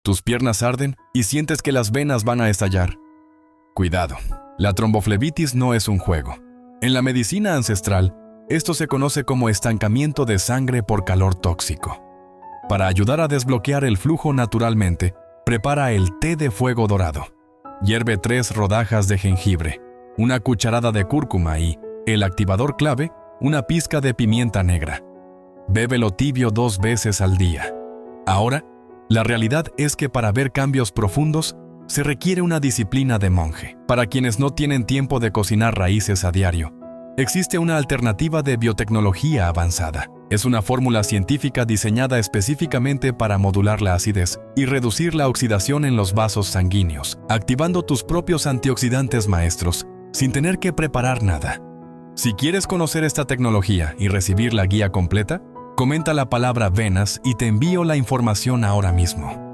Tus piernas arden y sientes que las venas van a estallar. Cuidado, la tromboflebitis no es un juego. En la medicina ancestral, esto se conoce como estancamiento de sangre por calor tóxico. Para ayudar a desbloquear el flujo naturalmente, prepara el té de fuego dorado. Hierve 3 rodajas de jengibre, una cucharada de cúrcuma y, el activador clave, una pizca de pimienta negra. Bébelo tibio 2 veces al día. Ahora, la realidad es que para ver cambios profundos, se requiere una disciplina de monje. Para quienes no tienen tiempo de cocinar raíces a diario, existe una alternativa de biotecnología avanzada. Es una fórmula científica diseñada específicamente para modular la acidez y reducir la oxidación en los vasos sanguíneos, activando tus propios antioxidantes maestros, sin tener que preparar nada. Si quieres conocer esta tecnología y recibir la guía completa, comenta la palabra venas y te envío la información ahora mismo.